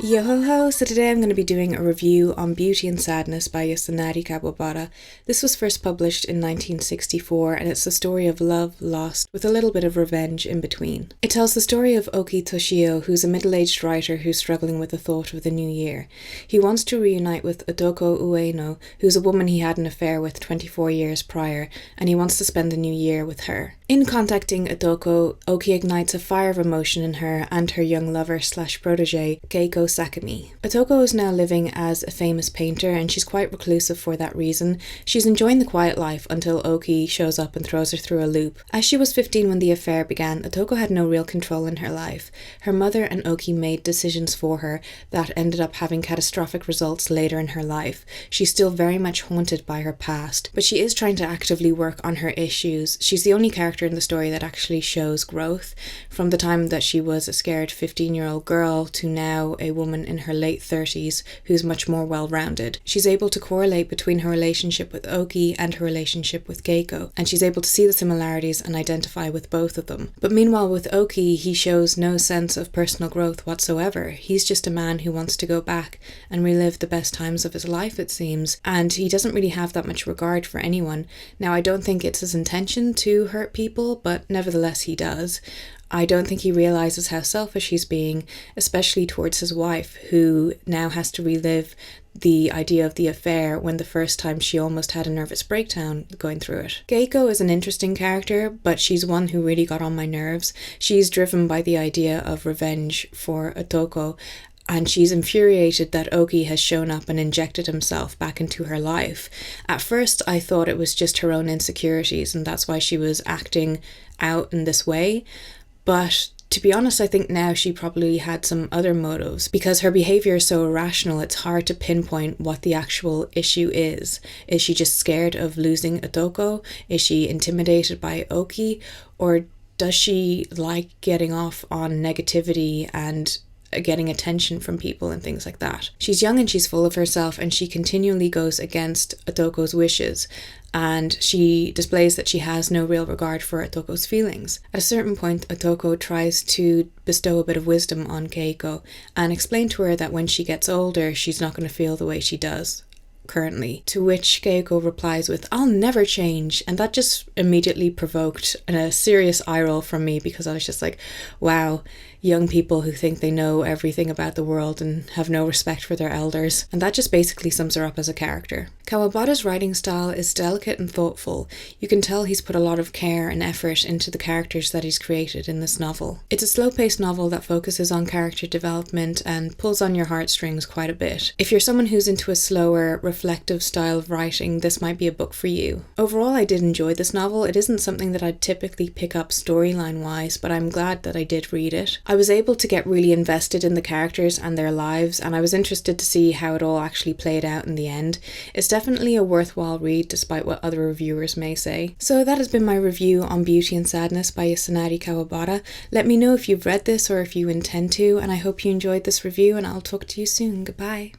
Yo ho ho, so today I'm going to be doing a review on Beauty and Sadness by Yasunari Kawabata. This was first published in 1964 and it's the story of love lost with a little bit of revenge in between. It tells the story of Oki Toshio, who's a middle-aged writer who's struggling with the thought of the new year. He wants to reunite with Adoko Ueno, who's a woman he had an affair with 24 years prior, and he wants to spend the new year with her. In contacting Adoko, Oki ignites a fire of emotion in her and her young lover/protege, Keiko Sakami. Adoko is now living as a famous painter and she's quite reclusive for that reason. She's enjoying the quiet life until Oki shows up and throws her through a loop. As she was 15 when the affair began, Adoko had no real control in her life. Her mother and Oki made decisions for her that ended up having catastrophic results later in her life. She's still very much haunted by her past, but she is trying to actively work on her issues. She's the only character in the story that actually shows growth, from the time that she was a scared 15-year-old girl to now a woman in her late 30s who's much more well-rounded. She's able to correlate between her relationship with Oki and her relationship with Keiko, and she's able to see the similarities and identify with both of them. But meanwhile with Oki, he shows no sense of personal growth whatsoever. He's just a man who wants to go back and relive the best times of his life, it seems, and he doesn't really have that much regard for anyone. Now, I don't think it's his intention to hurt people, but nevertheless he does. I don't think he realises how selfish he's being, especially towards his wife, who now has to relive the idea of the affair when the first time she almost had a nervous breakdown going through it. Keiko is an interesting character, but she's one who really got on my nerves. She's driven by the idea of revenge for Adoko, and she's infuriated that Oki has shown up and injected himself back into her life. At first, I thought it was just her own insecurities, and that's why she was acting out in this way. But to be honest, I think now she probably had some other motives. Because her behaviour is so irrational, it's hard to pinpoint what the actual issue is. Is she just scared of losing Adoko? Is she intimidated by Oki? Or does she like getting off on negativity and getting attention from people and things like that? She's young and she's full of herself, and she continually goes against Adoko's wishes, and she displays that she has no real regard for Adoko's feelings. At a certain point, Adoko tries to bestow a bit of wisdom on Keiko and explain to her that when she gets older, she's not going to feel the way she does currently, to which Keiko replies with, "I'll never change," and that just immediately provoked a serious eye roll from me, because I was just like, wow, young people who think they know everything about the world and have no respect for their elders. And that just basically sums her up as a character. Kawabata's writing style is delicate and thoughtful. You can tell he's put a lot of care and effort into the characters that he's created in this novel. It's a slow-paced novel that focuses on character development and pulls on your heartstrings quite a bit. If you're someone who's into a slower, reflective style of writing, this might be a book for you. Overall, I did enjoy this novel. It isn't something that I'd typically pick up storyline-wise, but I'm glad that I did read it. I was able to get really invested in the characters and their lives, and I was interested to see how it all actually played out in the end. It's definitely a worthwhile read despite what other reviewers may say. So that has been my review on Beauty and Sadness by Yasunari Kawabata. Let me know if you've read this or if you intend to, and I hope you enjoyed this review, and I'll talk to you soon. Goodbye.